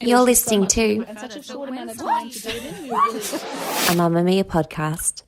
You're listening to such a short amount of time to do it in. a Mamamia podcast.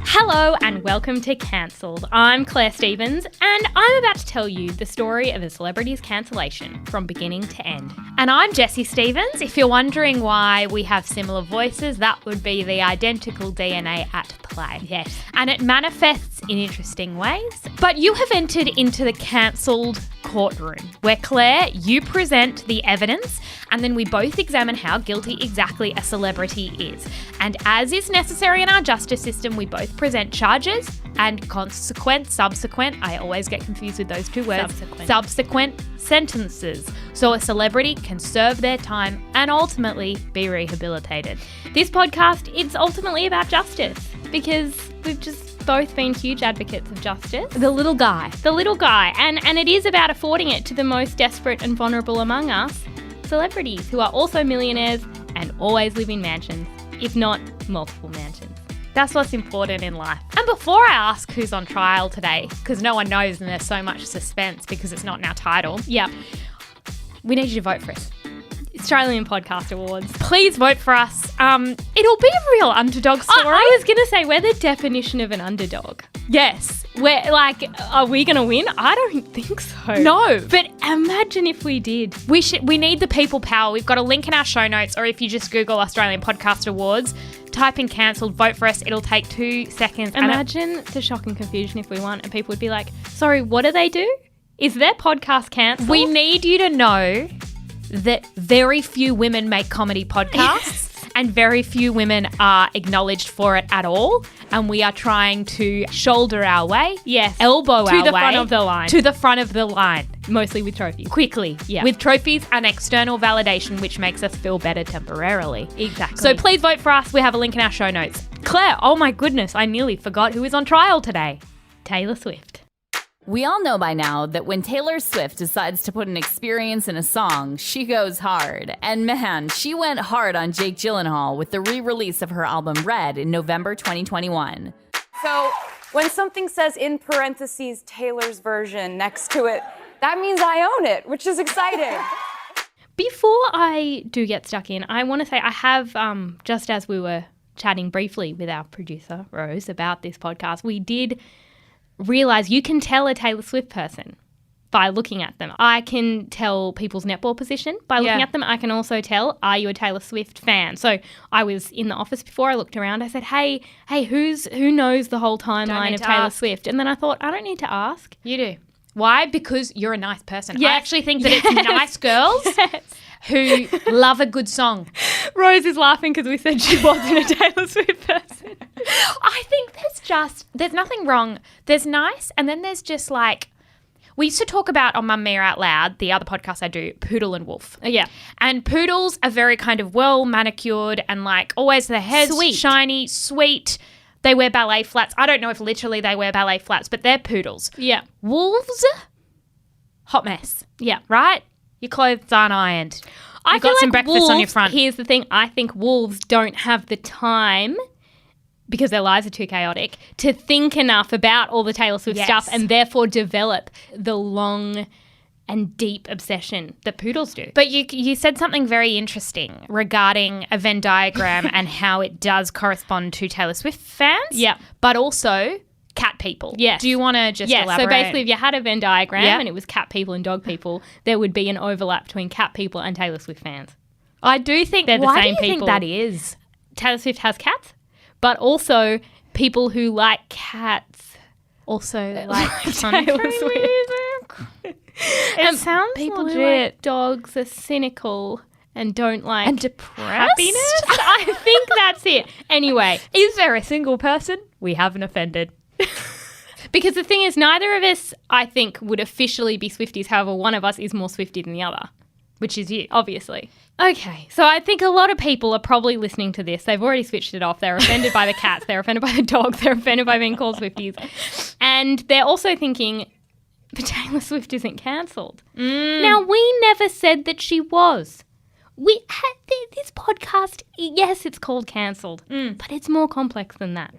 Hello and welcome to Cancelled. I'm Clare Stephens and I'm about to tell you the story of a celebrity's cancellation from beginning to end. And I'm Jessie Stephens. If you're wondering why we have similar voices, that would be the identical DNA at play. Yes. And it manifests in interesting ways. But you have entered into the Cancelled courtroom, where Claire, you present the evidence and then we both examine how guilty exactly a celebrity is. And as is necessary in our justice system, we both present charges and subsequent, I always get confused with those two words, subsequent sentences. So a celebrity can serve their time and ultimately be rehabilitated. This podcast, it's ultimately about justice because we've just both been huge advocates of justice. The little guy. And it is about affording it to the most desperate and vulnerable among us, celebrities who are also millionaires and always live in mansions, if not multiple mansions. That's what's important in life. And before I ask who's on trial today, because no one knows and there's so much suspense because it's not in our title, we need you to vote for us. Australian Podcast Awards. Please vote for us. It'll be a real underdog story. I was going to say, we're the definition of an underdog. Yes. We're like, are we going to win? I don't think so. No. But imagine if we did. We need the people power. We've got a link in our show notes, or if you just Google Australian Podcast Awards, type in Cancelled, vote for us. It'll take 2 seconds. Imagine the shock and confusion if we won and people would be like, sorry, what do they do? Is their podcast cancelled? We need you to know that very few women make comedy podcasts and very few women are acknowledged for it at all. And we are trying to shoulder our way, elbow our way. To the front of the line. To the front of the line. Mostly with trophies. Quickly, with trophies and external validation, which makes us feel better temporarily. Exactly. So please vote for us. We have a link in our show notes. Claire, oh my goodness, I nearly forgot who is on trial today. Taylor Swift. We all know by now that when Taylor Swift decides to put an experience in a song, she goes hard. And man, she went hard on Jake Gyllenhaal with the re-release of her album Red in November 2021. So when something says in parentheses Taylor's version next to it, that means I own it, which is exciting. Before I do get stuck in, I want to say I have, just as we were chatting briefly with our producer, Rose, about this podcast, we did realise you can tell a Taylor Swift person by looking at them. I can tell people's netball position by looking at them. I can also tell, are you a Taylor Swift fan? So I was in the office before, I looked around, I said, hey, who knows the whole timeline of Taylor Swift? And then I thought, I don't need to ask. You do. Why? Because you're a nice person. Yes. I actually think that it's nice girls who love a good song. Rose is laughing because we said she wasn't a Taylor Swift person. I think there's nothing wrong. There's nice, and then there's just like, we used to talk about on Mamamia Out Loud, the other podcast I do, poodle and wolf. Yeah. And poodles are very kind of well manicured and like always their hair's shiny, sweet. They wear ballet flats. I don't know if literally they wear ballet flats, but they're poodles. Yeah. Wolves, hot mess. Yeah. Right? Your clothes aren't ironed. You've got some breakfast on your front. Here's the thing. I think wolves don't have the time, because their lives are too chaotic, to think enough about all the Taylor Swift stuff and therefore develop the long and deep obsession that poodles do. But you said something very interesting regarding a Venn diagram and how it does correspond to Taylor Swift fans, but also cat people. Yes. Do you want to just elaborate? So basically if you had a Venn diagram and it was cat people and dog people, there would be an overlap between cat people and Taylor Swift fans. I do think they're the same people. Why do you think that is? Taylor Swift has cats, but also people who like cats also like Taylor Swift. It sounds people who like dogs are cynical and don't like and depressed happiness. I think that's it. Anyway, is there a single person we haven't offended? Because the thing is, neither of us, I think, would officially be Swifties. However, one of us is more Swiftie than the other, which is you, obviously. Okay, so I think a lot of people are probably listening to this. They've already switched it off. They're offended by the cats. They're offended by the dogs. They're offended by being called Swifties. And they're also thinking, but Taylor Swift isn't cancelled. Now, we never said that she was. We had this podcast, yes, it's called Cancelled, but it's more complex than that.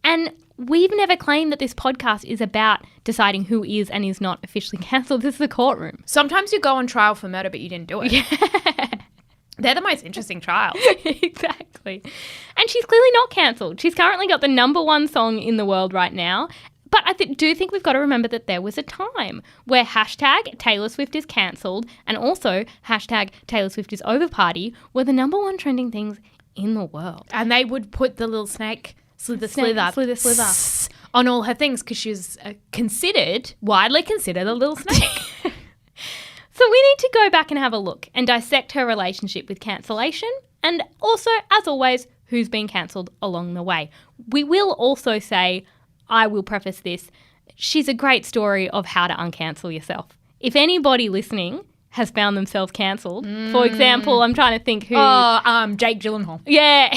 And we've never claimed that this podcast is about deciding who is and is not officially cancelled. This is a courtroom. Sometimes you go on trial for murder, but you didn't do it. Yeah. They're the most interesting trials. Exactly. And she's clearly not cancelled. She's currently got the #1 song in the world right now. But I do think we've got to remember that there was a time where hashtag Taylor Swift is cancelled and also hashtag Taylor Swift is over party were the #1 trending things in the world. And they would put the little snake slither on all her things because she was widely considered a little snake. So we need to go back and have a look and dissect her relationship with cancellation and also, as always, who's been cancelled along the way. We will also say, I will preface this, she's a great story of how to uncancel yourself. If anybody listening has found themselves cancelled, for example, I'm trying to think who... Jake Gyllenhaal. Yeah,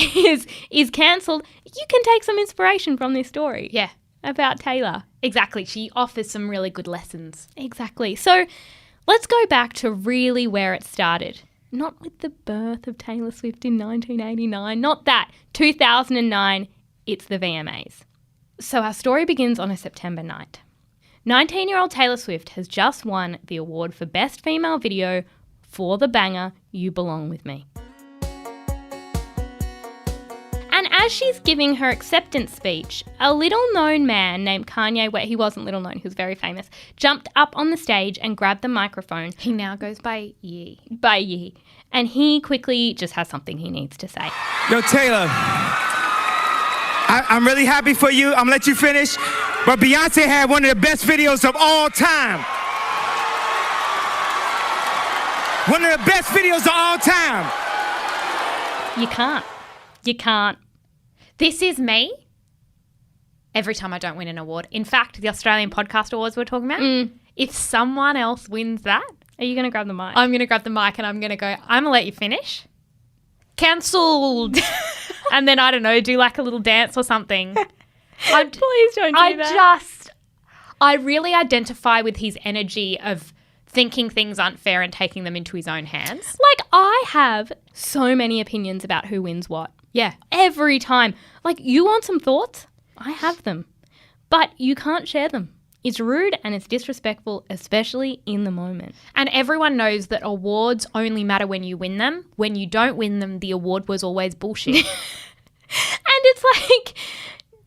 is cancelled, you can take some inspiration from this story. Yeah. About Taylor. Exactly. She offers some really good lessons. Exactly. So let's go back to really where it started. Not with the birth of Taylor Swift in 1989. Not that. 2009, it's the VMAs. So our story begins on a September night. 19-year-old Taylor Swift has just won the award for Best Female Video for the banger You Belong With Me. And as she's giving her acceptance speech, a little-known man named Kanye West, he wasn't little-known, he was very famous, jumped up on the stage and grabbed the microphone. He now goes by Ye. And he quickly just has something he needs to say. Yo, Taylor, I'm really happy for you. I'm gonna let you finish. But Beyonce had one of the best videos of all time. One of the best videos of all time. You can't. This is me every time I don't win an award. In fact, the Australian Podcast Awards we're talking about, if someone else wins that, Are you going to grab the mic? I'm going to grab the mic and I'm going to go, I'm going to let you finish. Cancelled. And then, I don't know, do like a little dance or something. Please don't do that. I really identify with his energy of thinking things aren't fair and taking them into his own hands. Like, I have so many opinions about who wins what. Yeah. Every time. Like, you want some thoughts? I have them. But you can't share them. It's rude and it's disrespectful, especially in the moment. And everyone knows that awards only matter when you win them. When you don't win them, the award was always bullshit. And it's like,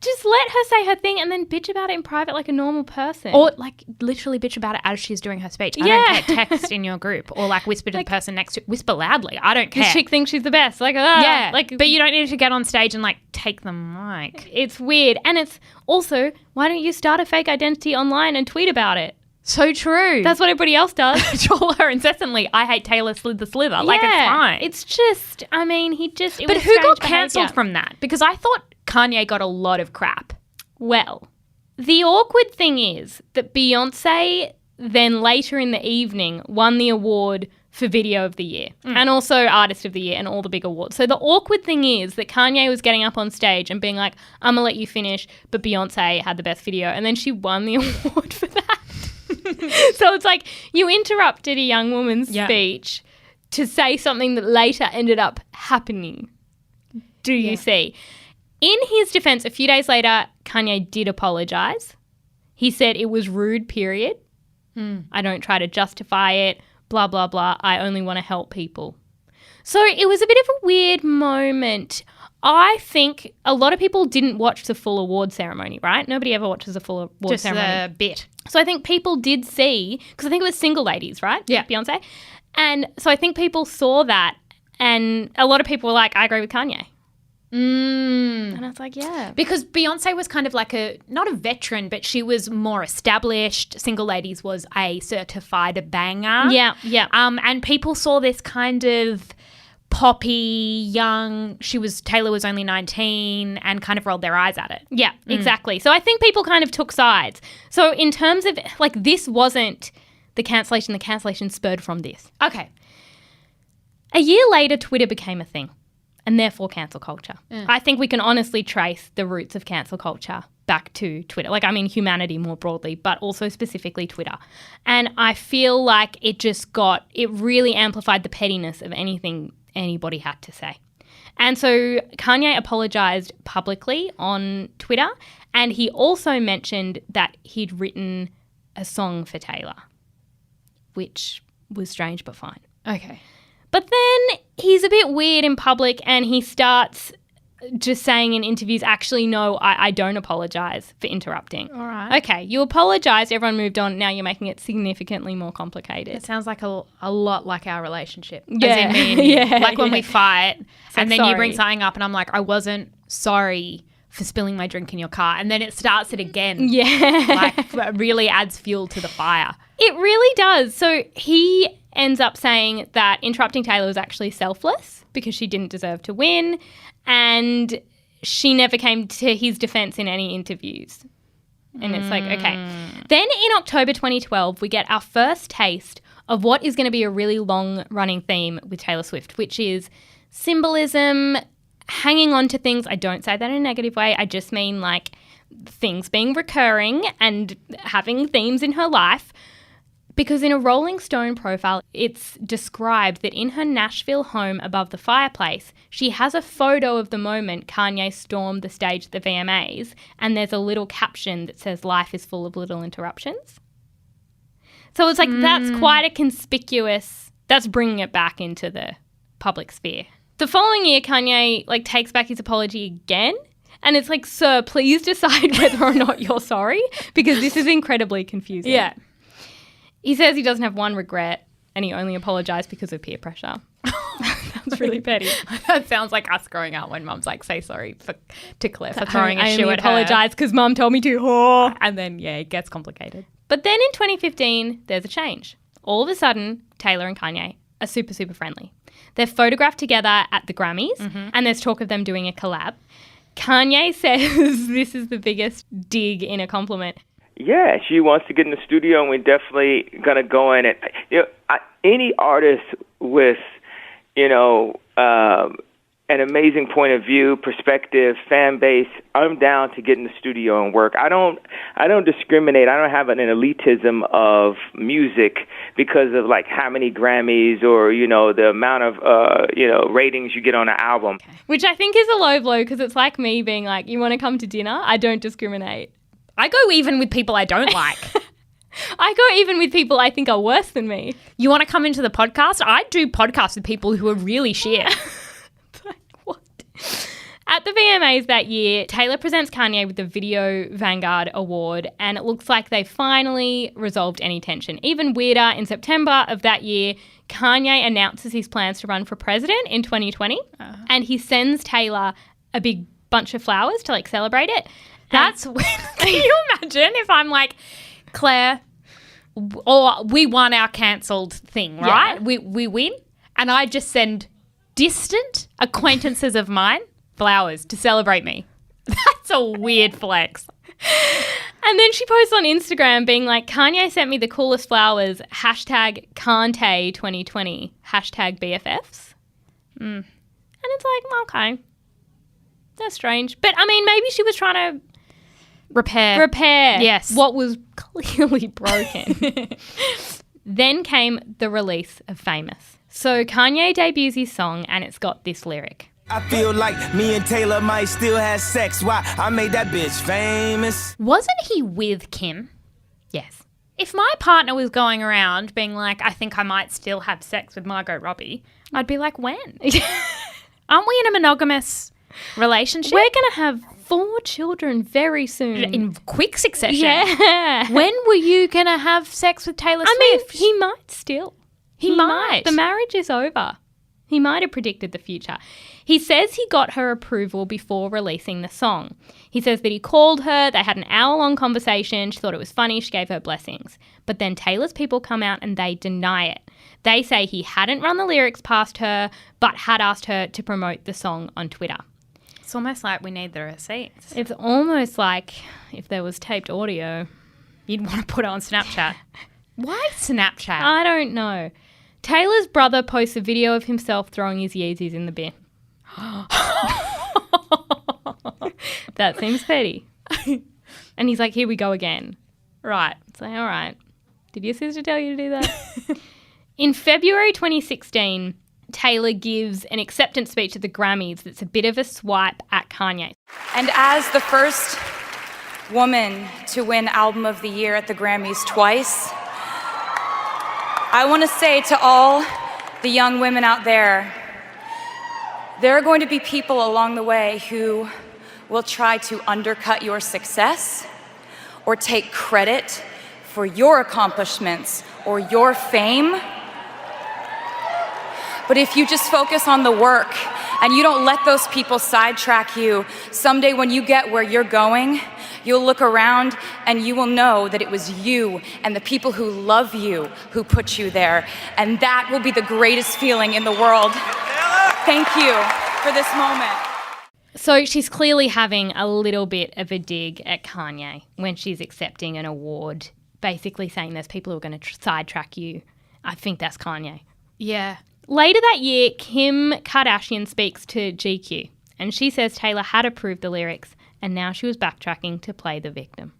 just let her say her thing and then bitch about it in private like a normal person. Or like literally bitch about it as she's doing her speech. I don't care. Text in your group or like whisper to the person next to you. Whisper loudly. I don't care. This chick thinks she's the best. Like, yeah. Like, but you don't need to get on stage and like take the mic. It's weird. And it's also, why don't you start a fake identity online and tweet about it? So true. That's what everybody else does. Troll her incessantly. I hate Taylor Slither. Like, it's fine. It's just, I mean, But who got cancelled from that? Because I thought Kanye got a lot of crap. Well, the awkward thing is that Beyonce then later in the evening won the award for Video of the Year and also Artist of the Year and all the big awards. So the awkward thing is that Kanye was getting up on stage and being like, I'm going to let you finish, but Beyonce had the best video. And then she won the award for that. So it's like you interrupted a young woman's speech to say something that later ended up happening. Do you see? In his defense, a few days later, Kanye did apologize. He said it was rude, period. I don't try to justify it, blah, blah, blah. I only want to help people. So it was a bit of a weird moment. I think a lot of people didn't watch the full award ceremony, right? Nobody ever watches a full award ceremony. Just a bit. So I think people did see, because I think it was single ladies, right? Yeah. Beyonce. And so I think people saw that and a lot of people were like, I agree with Kanye. And I was like, yeah. Because Beyonce was kind of like not a veteran, but she was more established. Single Ladies was a certified banger. Yeah, yeah. And people saw this kind of poppy, young, Taylor was only 19 and kind of rolled their eyes at it. Yeah, exactly. So I think people kind of took sides. So in terms of, like, this wasn't the cancellation spurred from this. Okay. A year later, Twitter became a thing. And therefore cancel culture. I think we can honestly trace the roots of cancel culture back to Twitter. Like, I mean, humanity more broadly, but also specifically Twitter. And I feel like it really amplified the pettiness of anything anybody had to say. And so Kanye apologized publicly on Twitter And he also mentioned that he'd written a song for Taylor, which was strange but fine. Okay. But then he's a bit weird in public and he starts just saying in interviews, actually, no, I don't apologise for interrupting. All right. Okay, you apologised, everyone moved on, now you're making it significantly more complicated. It sounds like a lot like our relationship. Yeah. As in me and you. Yeah, like when we fight and then you bring sorry. something up and I'm like, I wasn't sorry for spilling my drink in your car. And then it starts it again. Yeah. Like it really adds fuel to the fire. It really does. So he ends up saying that interrupting Taylor was actually selfless because she didn't deserve to win and she never came to his defense in any interviews. And it's like, okay. Then in October 2012, we get our first taste of what is going to be a really long-running theme with Taylor Swift, which is symbolism, hanging on to things. I don't say that in a negative way. I just mean like things being recurring and having themes in her life. Because in a Rolling Stone profile, it's described that in her Nashville home above the fireplace, she has a photo of the moment Kanye stormed the stage at the VMAs, and there's a little caption that says, "Life is full of little interruptions." So it's like that's quite a conspicuous, that's bringing it back into the public sphere. The following year, Kanye takes back his apology again. And it's like, sir, please decide whether or not you're sorry, because this is incredibly confusing. Yeah. He says he doesn't have one regret and he only apologised because of peer pressure. That's really petty. That sounds like us growing up when mum's like, say sorry to Claire for throwing a shoe at her. I apologise because mum told me to. Oh. And then, yeah, it gets complicated. But then in 2015, there's a change. All of a sudden, Taylor and Kanye are super, super friendly. They're photographed together at the Grammys and there's talk of them doing a collab. Kanye says this is the biggest dig in a compliment. Yeah, she wants to get in the studio, and we're definitely gonna go in. And any artist with, an amazing point of view, perspective, fan base, I'm down to get in the studio and work. I don't discriminate. I don't have an elitism of music because of how many Grammys or the amount of ratings you get on an album. Which I think is a low blow because it's like me being like, you want to come to dinner? I don't discriminate. I go even with people I don't like. I go even with people I think are worse than me. You want to come into the podcast? I do podcasts with people who are really shit. What? At the VMAs that year, Taylor presents Kanye with the Video Vanguard Award, and it looks like they finally resolved any tension. Even weirder, in September of that year, Kanye announces his plans to run for president in 2020, and he sends Taylor a big bunch of flowers to celebrate it. That's weird. Can you imagine if I'm like, Claire, or we won our cancelled thing, right? Yeah. We win, and I just send distant acquaintances of mine flowers to celebrate me. That's a weird flex. And then she posts on Instagram being like, Kanye sent me the coolest flowers, #Kante2020, #BFFs. And it's like, okay, that's strange. But I mean, maybe she was trying to repair Yes. what was clearly broken. Then came the release of Famous. So Kanye debuts his song and it's got this lyric. I feel like me and Taylor might still have sex. Why? I made that bitch famous. Wasn't he with Kim? Yes. If my partner was going around being like, I think I might still have sex with Margot Robbie, I'd be like, when? Aren't we in a monogamous relationship? We're going to have 4 children very soon. In quick succession. Yeah. When were you going to have sex with Taylor Swift? I mean, he might still. He might. The marriage is over. He might have predicted the future. He says he got her approval before releasing the song. He says that he called her, they had an hour-long conversation, she thought it was funny, she gave her blessings. But then Taylor's people come out and they deny it. They say he hadn't run the lyrics past her, but had asked her to promote the song on Twitter. It's almost like we need the receipts. It's almost like if there was taped audio. You'd want to put it on Snapchat. Why Snapchat? I don't know. Taylor's brother posts a video of himself throwing his Yeezys in the bin. That seems petty. And he's like, here we go again. Right. It's like, all right. Did your sister tell you to do that? In February 2016, Taylor gives an acceptance speech at the Grammys that's a bit of a swipe at Kanye. And as the first woman to win Album of the Year at the Grammys twice. I want to say to all the young women out there, there are going to be people along the way who will try to undercut your success or take credit for your accomplishments or your fame. But if you just focus on the work and you don't let those people sidetrack you, someday when you get where you're going, you'll look around and you will know that it was you and the people who love you who put you there. And that will be the greatest feeling in the world. Thank you for this moment. So she's clearly having a little bit of a dig at Kanye when she's accepting an award, basically saying there's people who are going to sidetrack you. I think that's Kanye. Yeah. Later that year, Kim Kardashian speaks to GQ, and she says Taylor had approved the lyrics and now she was backtracking to play the victim.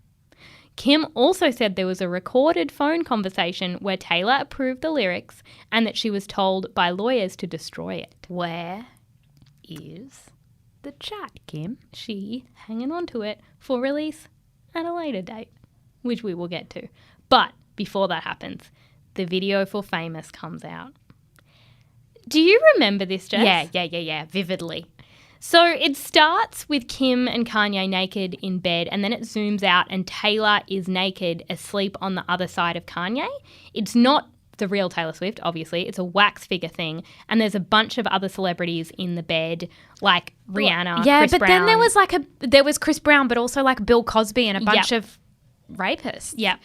Kim also said there was a recorded phone conversation where Taylor approved the lyrics and that she was told by lawyers to destroy it. Where is the chat, Kim? She hanging on to it for release at a later date, which we will get to. But before that happens, the video for Famous comes out. Do you remember this, Jess? Yeah, vividly. So it starts with Kim and Kanye naked in bed, and then it zooms out and Taylor is naked asleep on the other side of Kanye. It's not the real Taylor Swift, obviously. It's a wax figure thing. And there's a bunch of other celebrities in the bed, like Rihanna, Yeah, Chris but Brown. then there was Chris Brown, but also like Bill Cosby and a bunch of rapists. Yeah.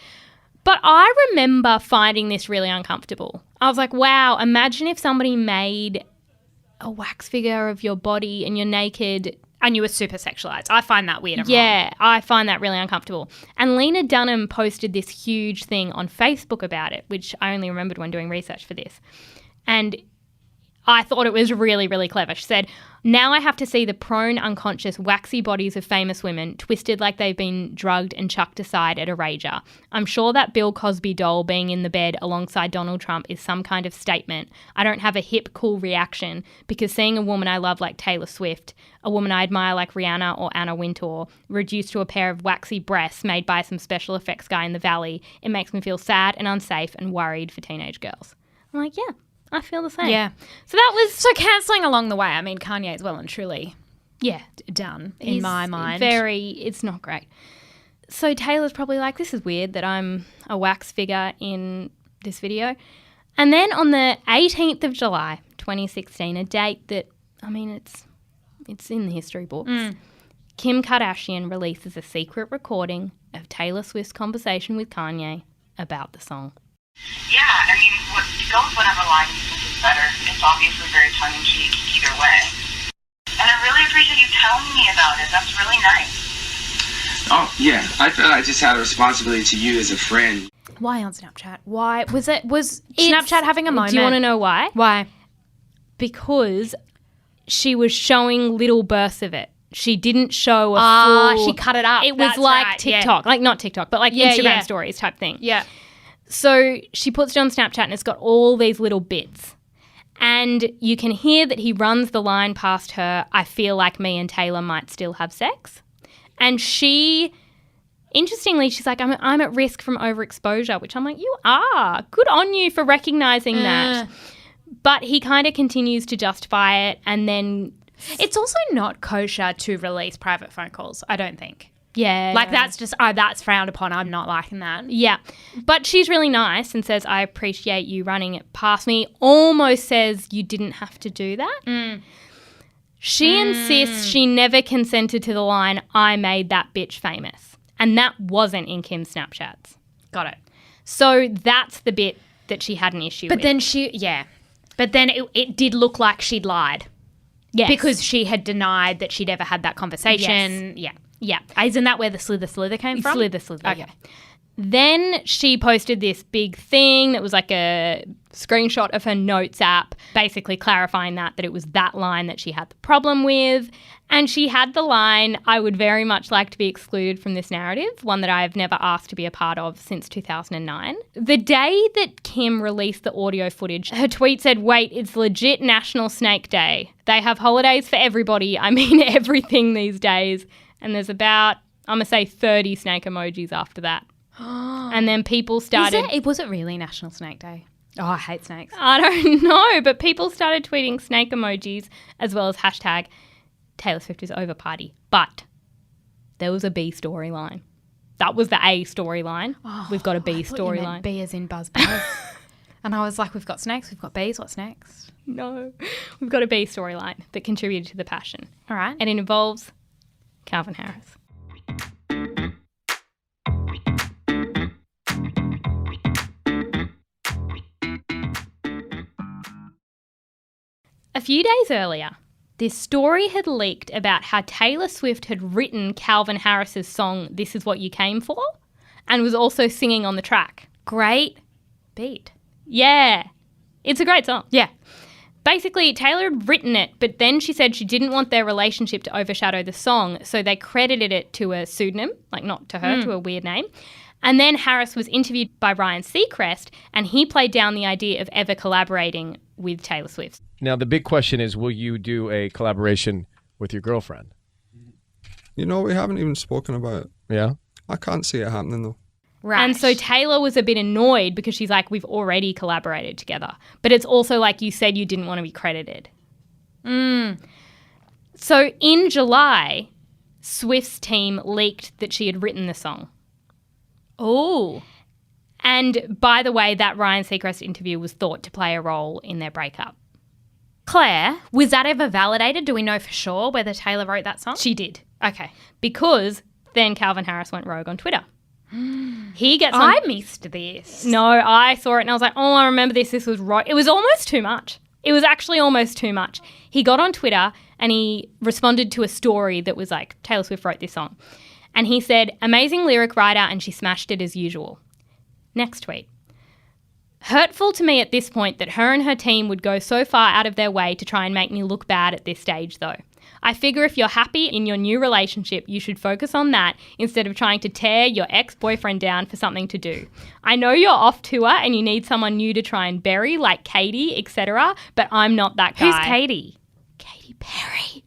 But I remember finding this really uncomfortable. I was like, wow, imagine if somebody made a wax figure of your body and you're naked. And you were super sexualized. I find that weird. Yeah, I find that really uncomfortable. And Lena Dunham posted this huge thing on Facebook about it, which I only remembered when doing research for this. And I thought it was really, really clever. She said, now I have to see the prone, unconscious, waxy bodies of famous women twisted like they've been drugged and chucked aside at a rager. I'm sure that Bill Cosby doll being in the bed alongside Donald Trump is some kind of statement. I don't have a hip, cool reaction because seeing a woman I love like Taylor Swift, a woman I admire like Rihanna or Anna Wintour, reduced to a pair of waxy breasts made by some special effects guy in the Valley, it makes me feel sad and unsafe and worried for teenage girls. I'm like, yeah. I feel the same. Yeah. So that was... So cancelling along the way, I mean, Kanye is well and truly done in my mind. It's not great. So Taylor's probably like, this is weird that I'm a wax figure in this video. And then on the 18th of July, 2016, a date that, I mean, it's in the history books, Kim Kardashian releases a secret recording of Taylor Swift's conversation with Kanye about the song. Yeah, I mean, go with whatever line you think is better. It's obviously very tongue-in-cheek either way. And I really appreciate you telling me about it. That's really nice. Oh, yeah. I thought I just had a responsibility to you as a friend. Why on Snapchat? Why? Was Snapchat having a moment? Do you want to know why? Why? Because she was showing little bursts of it. She didn't show a full... She cut it up. It was That's like right, TikTok. Like, not TikTok, but like Instagram stories type thing. Yeah. So she puts it on Snapchat and it's got all these little bits. And you can hear that he runs the line past her, I feel like me and Taylor might still have sex. And she, interestingly, she's like, I'm at risk from overexposure, which I'm like, you are. Good on you for recognizing that. But he kind of continues to justify it and then... It's also not kosher to release private phone calls, I don't think. Yeah. Like that's just, that's frowned upon. I'm not liking that. Yeah. But she's really nice and says, I appreciate you running it past me. Almost says you didn't have to do that. She insists she never consented to the line, I made that bitch famous. And that wasn't in Kim's Snapchats. Got it. So that's the bit that she had an issue with. But then it did look like she'd lied. Yes. Because she had denied that she'd ever had that conversation. Yes. Yeah. Isn't that where the slither came from? Slither. Okay. Then she posted this big thing that was like a screenshot of her notes app, basically clarifying that it was that line that she had the problem with. And she had the line, I would very much like to be excluded from this narrative, one that I have never asked to be a part of since 2009. The day that Kim released the audio footage, her tweet said, wait, it's legit National Snake Day. They have holidays for everybody. I mean everything these days. And there's about I'm going to say 30 snake emojis after that. And then people started... Was it really National Snake Day? Oh, I hate snakes. I don't know, but people started tweeting snake emojis as well as hashtag Taylor Swift is over party. But there was a B storyline. That was the A storyline. We've got a B storyline. B as in buzz buzz. And I was like, we've got snakes, we've got bees, what's next? No. We've got a B storyline that contributed to the passion. All right. And it involves Calvin Harris. A few days earlier, this story had leaked about how Taylor Swift had written Calvin Harris's song This Is What You Came For and was also singing on the track. Great beat. Yeah. It's a great song. Yeah. Basically, Taylor had written it, but then she said she didn't want their relationship to overshadow the song, so they credited it to a pseudonym, like not to her, to a weird name. And then Harris was interviewed by Ryan Seacrest, and he played down the idea of ever collaborating with Taylor Swift. Now, the big question is, will you do a collaboration with your girlfriend? You know, we haven't even spoken about it. Yeah? I can't see it happening, though. Right. And so Taylor was a bit annoyed because she's like, we've already collaborated together. But it's also like you said you didn't want to be credited. So in July, Swift's team leaked that she had written the song. Oh. And by the way, that Ryan Seacrest interview was thought to play a role in their breakup. Claire, was that ever validated? Do we know for sure whether Taylor wrote that song? She did. Okay. Because then Calvin Harris went rogue on Twitter. He gets on... I missed this. No, I saw it and I was like, oh, I remember this. This was right. It was almost too much. It was actually almost too much. He got on Twitter and he responded to a story that was like, Taylor Swift wrote this song. And he said, amazing lyric writer and she smashed it as usual. Next tweet. Hurtful to me at this point that her and her team would go so far out of their way to try and make me look bad at this stage though. I figure if you're happy in your new relationship, you should focus on that instead of trying to tear your ex-boyfriend down for something to do. I know you're off tour and you need someone new to try and bury, like Katy, etc., but I'm not that guy. Who's Katy? Katy Perry.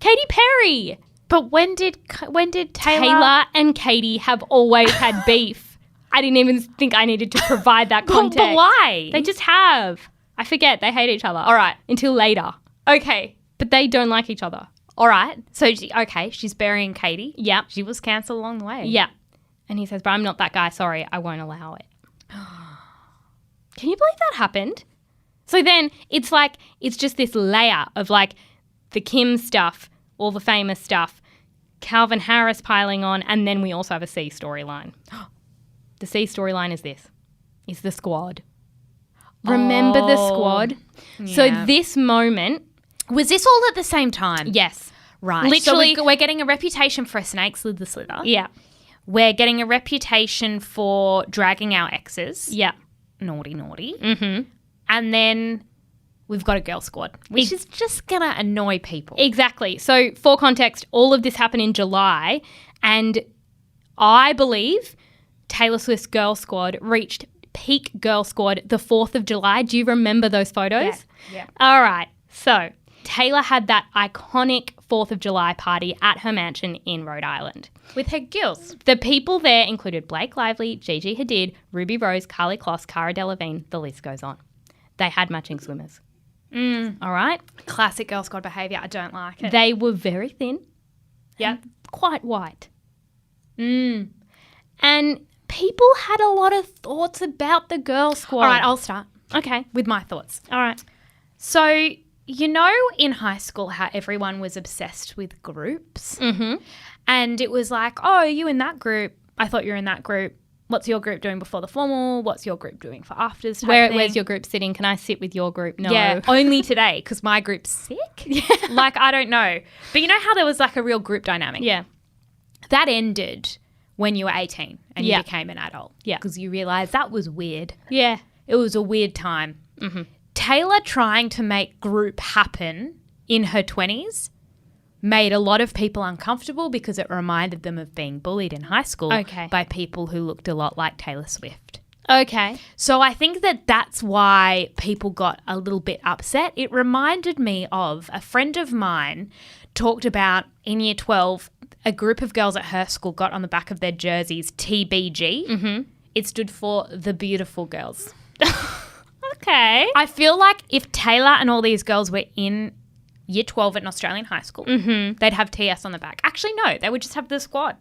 Katy Perry! But when did Taylor... Taylor and Katy have always had beef. I didn't even think I needed to provide that context. But why? They just have. I forget. They hate each other. All right. Until later. Okay. But they don't like each other. All right. So, she's burying Katy. Yeah. She was cancelled along the way. Yeah. And he says, but I'm not that guy. Sorry, I won't allow it. Can you believe that happened? So then it's like, it's just this layer of like the Kim stuff, all the famous stuff, Calvin Harris piling on, and then we also have a C storyline. The C storyline is this. Is the squad. Remember the squad? Yeah. So this moment... Was this all at the same time? Yes. Right. Literally. So we're getting a reputation for a snake slither. Yeah. We're getting a reputation for dragging our exes. Yeah. Naughty. Mm-hmm. And then we've got a girl squad, which is just going to annoy people. Exactly. So for context, all of this happened in July, and I believe Taylor Swift's girl squad reached peak girl squad the 4th of July. Do you remember those photos? Yeah. All right. So Taylor had that iconic 4th of July party at her mansion in Rhode Island. With her gills. The people there included Blake Lively, Gigi Hadid, Ruby Rose, Carly Kloss, Cara Delevingne. The list goes on. They had matching swimmers. All right? Classic girl squad behaviour. I don't like it. They were very thin. Yeah. Quite white. And people had a lot of thoughts about the girl squad. All right, I'll start. Okay. With my thoughts. All right. So, you know in high school how everyone was obsessed with groups? Mm-hmm. And it was like, oh, are you in that group? I thought you were in that group. What's your group doing before the formal? What's your group doing for afters? Where's your group sitting? Can I sit with your group? No. Yeah, only today because my group's sick. Yeah. Like, I don't know. But you know how there was like a real group dynamic? Yeah. That ended when you were 18 and Yeah. you became an adult. Yeah. Because you realised that was weird. Yeah. It was a weird time. Mm-hmm. Taylor trying to make group happen in her 20s made a lot of people uncomfortable because it reminded them of being bullied in high school by people who looked a lot like Taylor Swift. Okay. So I think that that's why people got a little bit upset. It reminded me of a friend of mine talked about in year 12 a group of girls at her school got on the back of their jerseys TBG. Mm-hmm. It stood for The Beautiful Girls. Okay. I feel like if Taylor and all these girls were in year 12 at an Australian high school, they'd have TS on the back. Actually, no, they would just have the squad.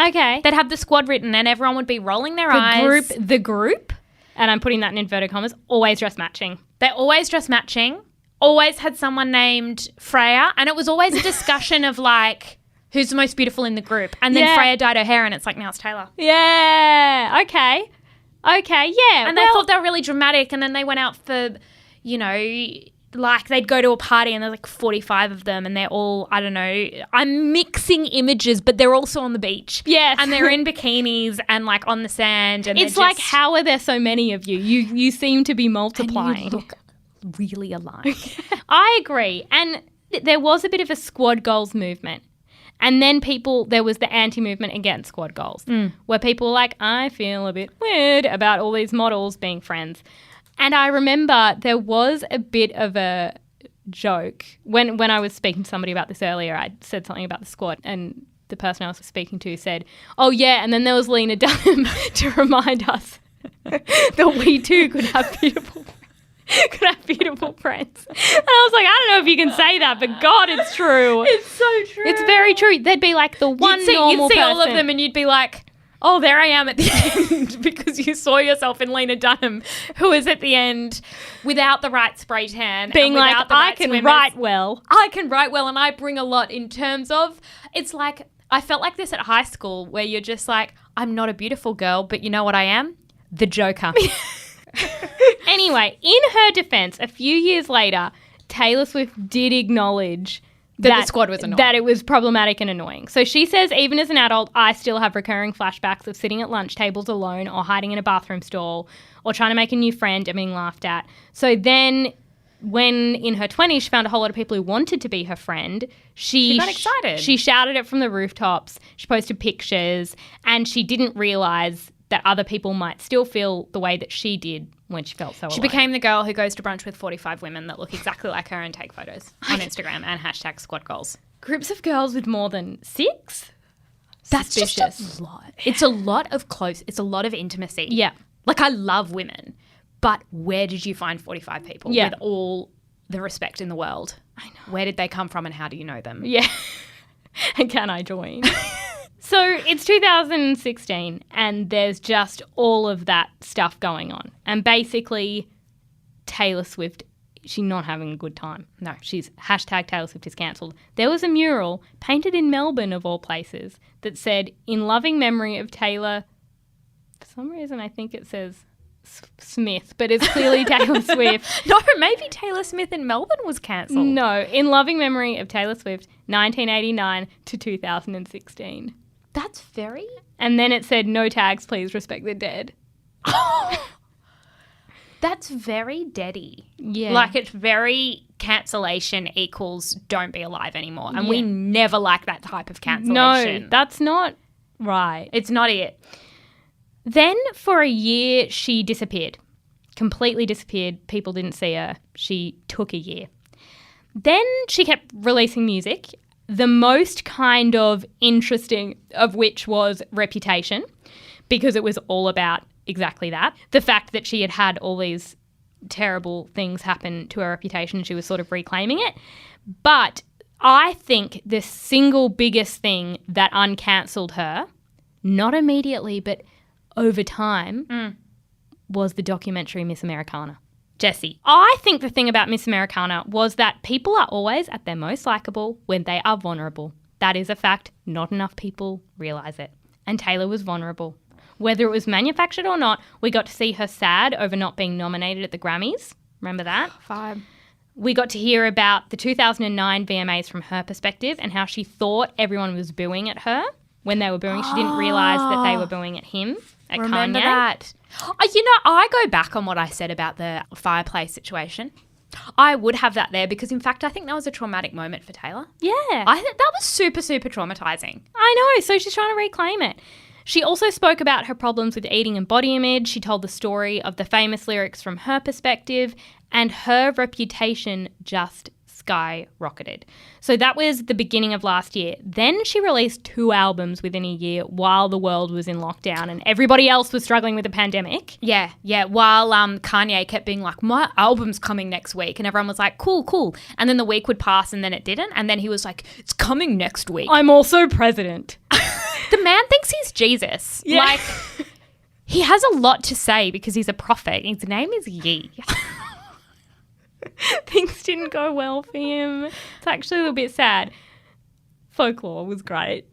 Okay. They'd have the squad written and everyone would be rolling their eyes. The group, and I'm putting that in inverted commas, always dress matching. They always dress matching, always had someone named Freya, and it was always a discussion of like, who's the most beautiful in the group? And then Freya dyed her hair and it's like, now it's Taylor. Yeah. Okay, yeah. And they thought they were really dramatic, and then they went out for, you know, like they'd go to a party and there's like 45 of them and they're all, I don't know, I'm mixing images, but they're also on the beach. Yes. And they're in bikinis and like on the sand. And it's like, how are there so many of you? You seem to be multiplying. And you look really alike. I agree. And there was a bit of a squad goals movement. And then there was the anti-movement against squad goals, where people were like, I feel a bit weird about all these models being friends. And I remember there was a bit of a joke. When I was speaking to somebody about this earlier, I said something about the squad, and the person I was speaking to said, oh, yeah, and then there was Lena Dunham to remind us that we too could have beautiful friends. And I was like, I don't know if you can say that, but God, it's true. It's so true. It's very true. There'd be like the one normal You'd see person. all of them and you'd be like, oh, there I am at the end, because you saw yourself in Lena Dunham, who is at the end without the right spray tan. Being like, I can write well. I can write well, and I bring a lot in terms of, it's like, I felt like this at high school where you're just like, I'm not a beautiful girl, but you know what I am? The Joker. Anyway, in her defense, a few years later, Taylor Swift did acknowledge that the squad was annoying. That it was problematic and annoying. So she says, even as an adult, I still have recurring flashbacks of sitting at lunch tables alone or hiding in a bathroom stall or trying to make a new friend and being laughed at. So then when in her 20s she found a whole lot of people who wanted to be her friend, she got excited. She shouted it from the rooftops. She posted pictures, and she didn't realise that other people might still feel the way that she did when she felt so alone. She became the girl who goes to brunch with 45 women that look exactly like her and take photos on Instagram and hashtag squad goals. Groups of girls with more than 6? That's suspicious. Just a lot. It's a lot of it's a lot of intimacy. Yeah. Like, I love women, but where did you find 45 people with all the respect in the world? I know. Where did they come from and how do you know them? Yeah. And can I join? So it's 2016 and there's just all of that stuff going on. And basically Taylor Swift, she's not having a good time. No, she's hashtag Taylor Swift is cancelled. There was a mural painted in Melbourne, of all places, that said, in loving memory of Taylor, for some reason I think it says Smith, but it's clearly Taylor Swift. No, maybe Taylor Smith in Melbourne was cancelled. No, in loving memory of Taylor Swift, 1989 to 2016. That's very... And then it said, no tags, please respect the dead. That's very deady. Yeah. Like, it's very cancellation equals don't be alive anymore. And we never like that type of cancellation. No, that's not right. It's not it. Then for a year, she disappeared. Completely disappeared. People didn't see her. She took a year. Then she kept releasing music. The most kind of interesting of which was Reputation, because it was all about exactly that. The fact that she had had all these terrible things happen to her reputation and she was sort of reclaiming it. But I think the single biggest thing that uncancelled her, not immediately but over time, was the documentary Miss Americana. Jessie, I think the thing about Miss Americana was that people are always at their most likeable when they are vulnerable. That is a fact. Not enough people realise it. And Taylor was vulnerable. Whether it was manufactured or not, we got to see her sad over not being nominated at the Grammys. Remember that? Fine. We got to hear about the 2009 VMAs from her perspective and how she thought everyone was booing at her when they were booing. She didn't realise that they were booing at him, at Remember Kanye. that. You know, I go back on what I said about the fireplace situation. I would have that there because, in fact, I think that was a traumatic moment for Taylor. Yeah. I think that was super, super traumatising. I know. So she's trying to reclaim it. She also spoke about her problems with eating and body image. She told the story of the famous lyrics from her perspective, and her reputation just skyrocketed. So that was the beginning of last year. Then she released 2 albums within a year while the world was in lockdown and everybody else was struggling with the pandemic. Yeah. While Kanye kept being like, my album's coming next week. And everyone was like, cool. And then the week would pass and then it didn't. And then he was like, it's coming next week. I'm also president. The man thinks he's Jesus. Yeah. Like, he has a lot to say because he's a prophet. His name is Ye. Things didn't go well for him. It's actually a little bit sad. Folklore was great.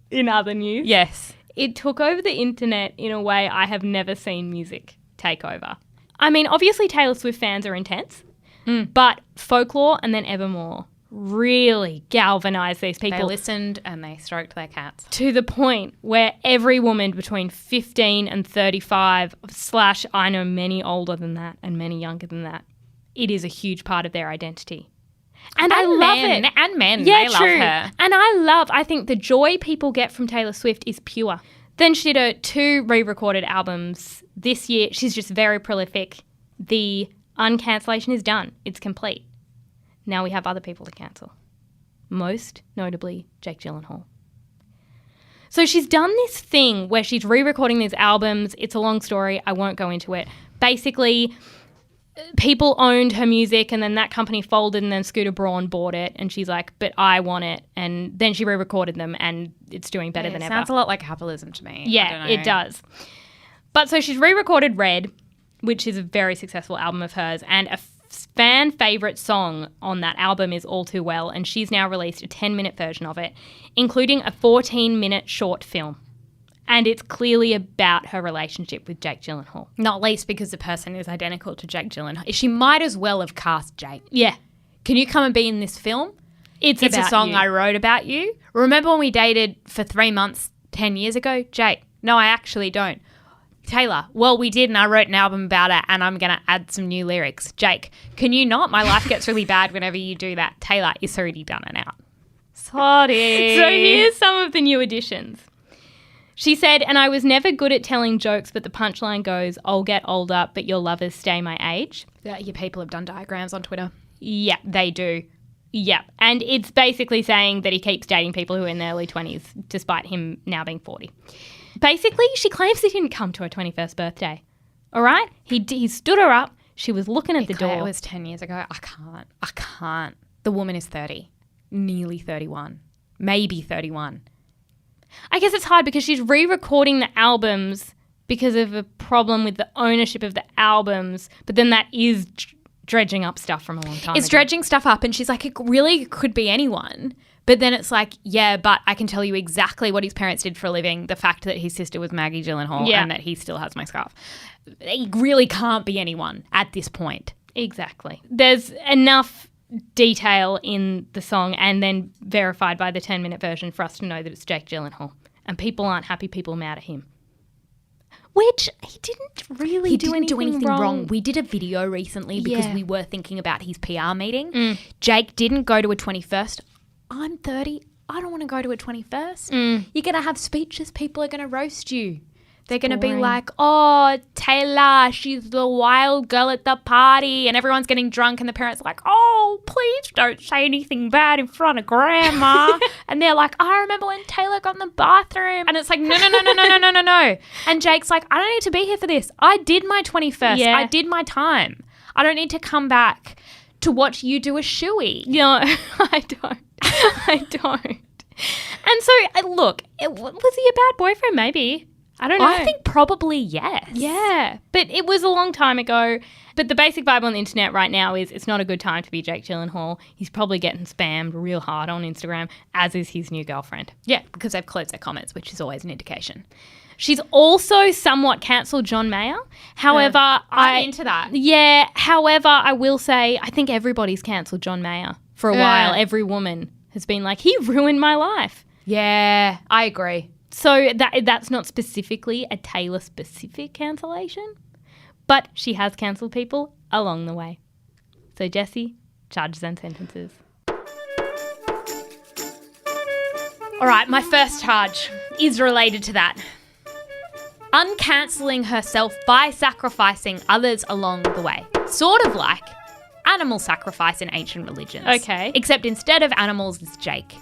In other news. Yes. It took over the internet in a way I have never seen music take over. I mean, obviously Taylor Swift fans are intense, but Folklore and then Evermore really galvanised these people. They listened and they stroked their cats. To the point where every woman between 15 and 35 / I know many older than that and many younger than that, it is a huge part of their identity. And I love it. And men, yeah, they love true. her. And I think the joy people get from Taylor Swift is pure. Then she did 2 re-recorded albums this year. She's just very prolific. The Uncancellation is done. It's complete. Now we have other people to cancel. Most notably, Jake Gyllenhaal. So she's done this thing where she's re-recording these albums. It's a long story. I won't go into it. Basically, people owned her music and then that company folded and then Scooter Braun bought it and she's like, but I want it. And then she re-recorded them and it's doing better than ever. Sounds a lot like capitalism to me. Yeah, it does. But so she's re-recorded Red, which is a very successful album of hers, and a fan favourite song on that album is All Too Well, and she's now released a 10-minute version of it, including a 14-minute short film. And it's clearly about her relationship with Jake Gyllenhaal. Not least because the person is identical to Jake Gyllenhaal. She might as well have cast Jake. Yeah. Can you come and be in this film? It's about a song you. I wrote about you. Remember when we dated for 3 months 10 years ago? Jake, no, I actually don't. Taylor, well, we did and I wrote an album about it and I'm going to add some new lyrics. Jake, can you not? My life gets really bad whenever you do that. Taylor, it's already done it out. Sorry. So here's some of the new additions. She said, and I was never good at telling jokes, but the punchline goes, I'll get older, but your lovers stay my age. Yeah, your people have done diagrams on Twitter. Yeah, they do. Yeah. And it's basically saying that he keeps dating people who are in their early 20s, despite him now being 40. Basically, she claims he didn't come to her 21st birthday. All right? He stood her up. She was looking at the door. It was 10 years ago. I can't. The woman is 30. Nearly 31. Maybe 31. I guess it's hard because she's re-recording the albums because of a problem with the ownership of the albums, but then that is dredging up stuff from a long time ago. It's dredging stuff up and she's like, it really could be anyone. But then it's like, yeah, but I can tell you exactly what his parents did for a living, the fact that his sister was Maggie Gyllenhaal and that he still has my scarf. It really can't be anyone at this point. Exactly. There's enough detail in the song and then verified by the 10-minute version for us to know that it's Jake Gyllenhaal. And people aren't happy, people are mad at him. Which he didn't really do anything wrong. We did a video recently because we were thinking about his PR meeting. Jake didn't go to a 21st. I'm 30. I don't want to go to a 21st. You're going to have speeches. People are going to roast you. They're going to be like, oh, Taylor, she's the wild girl at the party. And everyone's getting drunk and the parents are like, oh, please don't say anything bad in front of grandma. And they're like, I remember when Taylor got in the bathroom. And it's like, no. And Jake's like, I don't need to be here for this. I did my 21st. Yeah. I did my time. I don't need to come back to watch you do a shoey. No, I don't. And so, look, was he a bad boyfriend? Maybe. I don't know. I think probably yes. Yeah, but it was a long time ago. But the basic vibe on the internet right now is it's not a good time to be Jake Gyllenhaal. He's probably getting spammed real hard on Instagram, as is his new girlfriend. Yeah, because they've closed their comments, which is always an indication. She's also somewhat cancelled John Mayer. However, I'm into that. Yeah, however, I will say I think everybody's cancelled John Mayer for a while. Every woman has been like, he ruined my life. Yeah, I agree. So that's not specifically a Taylor-specific cancellation, but she has cancelled people along the way. So, Jessie, charges and sentences. All right, my first charge is related to that. Uncancelling herself by sacrificing others along the way. Sort of like animal sacrifice in ancient religions. Okay. Except instead of animals, it's Jake.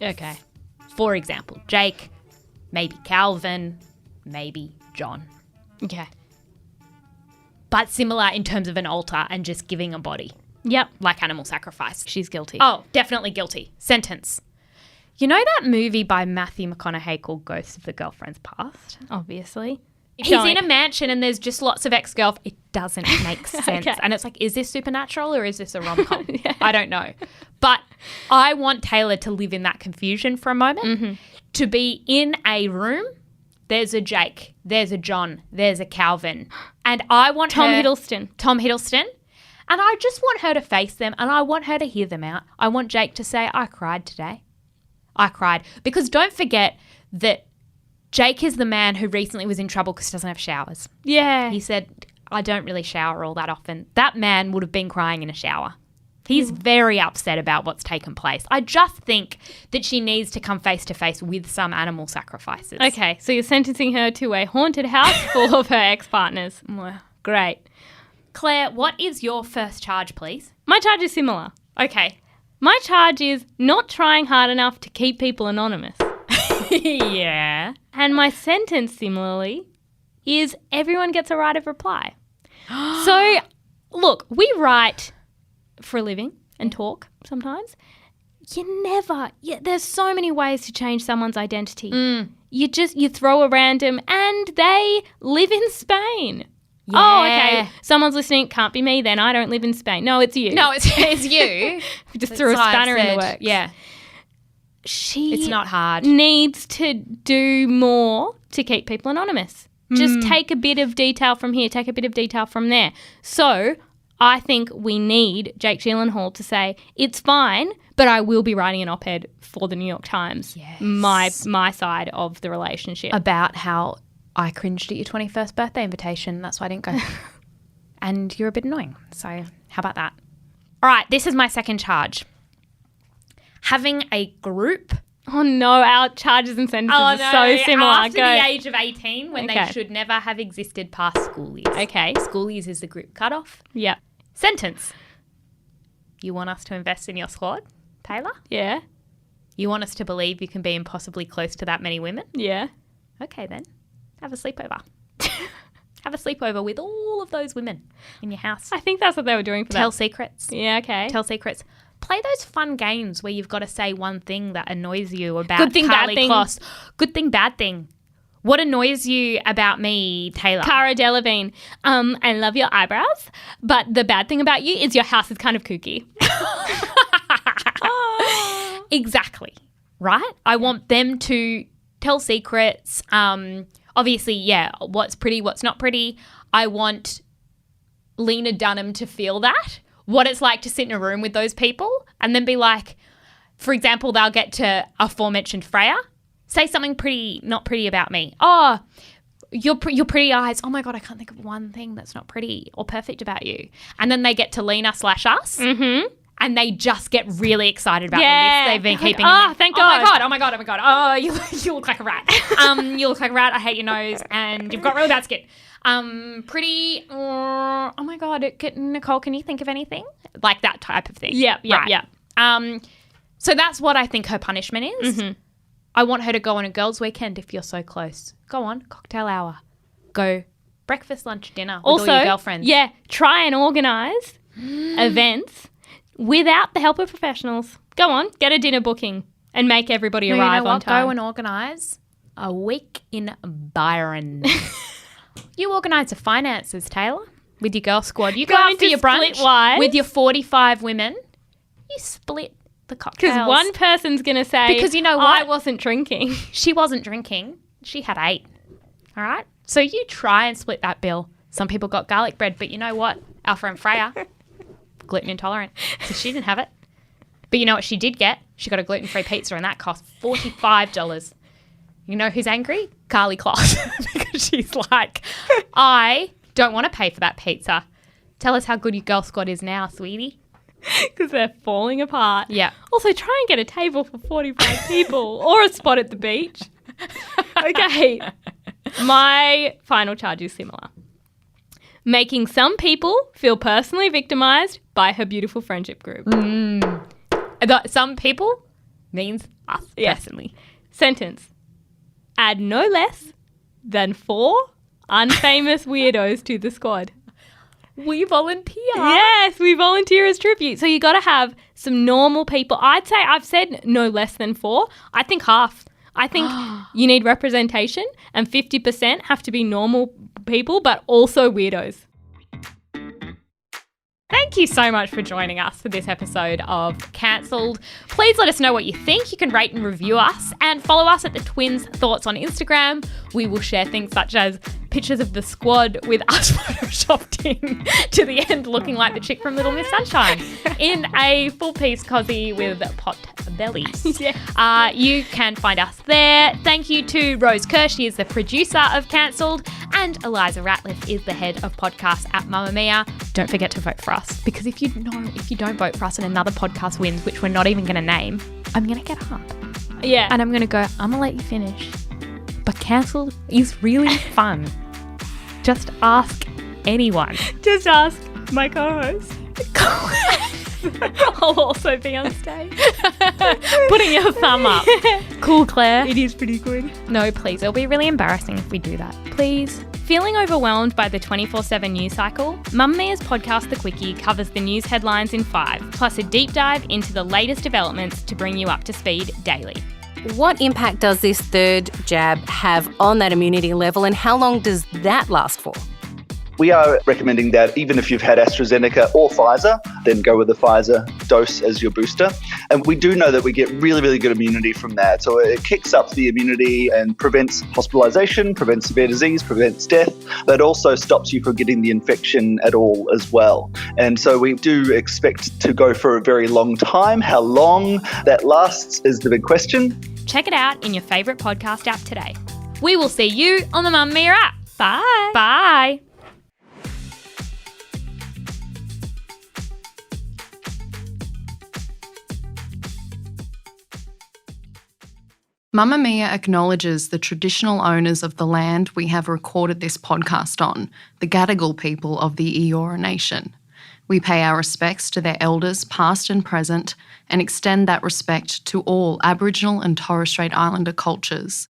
Okay. For example, Jake, maybe Calvin, maybe John. Okay. But similar in terms of an altar and just giving a body. Yep. Like animal sacrifice. She's guilty. Oh, definitely guilty. Sentence. You know that movie by Matthew McConaughey called Ghosts of the Girlfriend's Past? Obviously. He's in a mansion and there's just lots of ex-girlfriends. It doesn't make sense. Okay. And it's like, is this supernatural or is this a rom-com? Yeah. I don't know. But I want Taylor to live in that confusion for a moment. To be in a room, there's a Jake, there's a John, there's a Calvin. And I want Tom Hiddleston. And I just want her to face them and I want her to hear them out. I want Jake to say, I cried today. I cried. Because don't forget that Jake is the man who recently was in trouble because he doesn't have showers. Yeah. He said, I don't really shower all that often. That man would have been crying in a shower. He's very upset about what's taken place. I just think that she needs to come face to face with some animal sacrifices. Okay, so you're sentencing her to a haunted house full of her ex-partners. Great. Claire, what is your first charge, please? My charge is similar. Okay. My charge is not trying hard enough to keep people anonymous. Yeah. And my sentence, similarly, is everyone gets a right of reply. So, look, we write for a living and talk sometimes. There's so many ways to change someone's identity. You throw a random and they live in Spain. Yeah. Oh, okay. Someone's listening. Can't be me then. I don't live in Spain. No, it's you. No, it's you. Just threw a spanner in the works. Yeah. It's not hard. Needs to do more to keep people anonymous. Just take a bit of detail from here, take a bit of detail from there. So I think we need Jake Gyllenhaal to say, it's fine, but I will be writing an op-ed for the New York Times. Yes. My side of the relationship. About how I cringed at your 21st birthday invitation. That's why I didn't go. And you're a bit annoying. So how about that? All right, this is my second charge. Having a group. Oh no, our charges and sentences are so similar. After the age of 18, when they should never have existed past schoolies. Okay. Schoolies is the group cutoff. Yep. Sentence. You want us to invest in your squad, Taylor? Yeah. You want us to believe you can be impossibly close to that many women? Yeah. Okay then. Have a sleepover. Have a sleepover with all of those women in your house. I think that's what they were doing for that. Tell secrets. Yeah, okay. Tell secrets. Play those fun games where you've got to say one thing that annoys you about Good thing, Carly bad thing. Kloss. Good thing, bad thing. What annoys you about me, Taylor? Cara Delevingne. I love your eyebrows, but the bad thing about you is your house is kind of kooky. Exactly. Right? I want them to tell secrets. Obviously, yeah, what's pretty, what's not pretty. I want Lena Dunham to feel that. What it's like to sit in a room with those people and then be like, for example, they'll get to aforementioned Freya, say something pretty, not pretty about me. Oh, your pretty eyes. Oh my God, I can't think of one thing that's not pretty or perfect about you. And then they get to Lena/us. Mm-hmm. And they just get really excited about the list they've been keeping. Thank God. Oh my God. Oh, you look like a rat. You look like a rat. I hate your nose and you've got really bad skin. Pretty. Oh my God. Nicole, can you think of anything? Like that type of thing. Yeah. So that's what I think her punishment is. Mm-hmm. I want her to go on a girls' weekend if you're so close. Go on, cocktail hour. Go breakfast, lunch, dinner with all your girlfriends. Yeah, try and organise events without the help of professionals. Go on, get a dinner booking and make everybody arrive on time. Go and organise a week in Byron. You organise the finances, Taylor, with your girl squad. You go out for your brunch with your 45 women. You split the cocktails. Because one person's going to say, because you know what? I wasn't drinking. She wasn't drinking. She had 8. All right? So you try and split that bill. Some people got garlic bread, but you know what? Our friend Freya, gluten intolerant, so she didn't have it. But you know what she did get? She got a gluten-free pizza, and that cost $45. You know who's angry? Carly Kloss. Because she's like, I don't want to pay for that pizza. Tell us how good your girl squad is now, sweetie. Because they're falling apart. Yeah. Also, try and get a table for 45 people or a spot at the beach. Okay. My final charge is similar. making some people feel personally victimised by her beautiful friendship group. Some people means us personally. Sentence. Add no less than 4 unfamous weirdos to the squad. We volunteer. Yes, we volunteer as tribute. So you got to have some normal people. I'd say I've said no less than 4. I think half. I think you need representation and 50% have to be normal people, but also weirdos. Thank you so much for joining us for this episode of Cancelled. Please let us know what you think. You can rate and review us and follow us at The Twins Thoughts on Instagram. We will share things such as pictures of the squad with us photoshopped in to the end looking like the chick from Little Miss Sunshine in a full-piece cosy with pot bellies. You can find us there. Thank you to Rose Kerr. She is the producer of Cancelled, and Elissa Ratliff is the head of podcasts at Mamamia. Don't forget to vote for us, because if you don't vote for us and another podcast wins, which we're not even going to name, I'm going to get up. Yeah. And I'm going to go, I'm going to let you finish. But Cancelled is really fun. Just ask anyone. Just ask my co-host. I'll also be on stage. Putting your thumb up. Cool, Claire. It is pretty good. No, please. It'll be really embarrassing if we do that. Please. Feeling overwhelmed by the 24/7 news cycle? Mamamia's podcast The Quickie covers the news headlines in 5, plus a deep dive into the latest developments to bring you up to speed daily. What impact does this third jab have on that immunity level, and how long does that last for? We are recommending that even if you've had AstraZeneca or Pfizer, then go with the Pfizer dose as your booster. And we do know that we get really, really good immunity from that. So it kicks up the immunity and prevents hospitalisation, prevents severe disease, prevents death, but also stops you from getting the infection at all as well. And so we do expect to go for a very long time. How long that lasts is the big question. Check it out in your favourite podcast app today. We will see you on the Mamamia app. Bye. Bye. Mamamia acknowledges the traditional owners of the land we have recorded this podcast on, the Gadigal people of the Eora Nation. We pay our respects to their elders, past and present, and extend that respect to all Aboriginal and Torres Strait Islander cultures.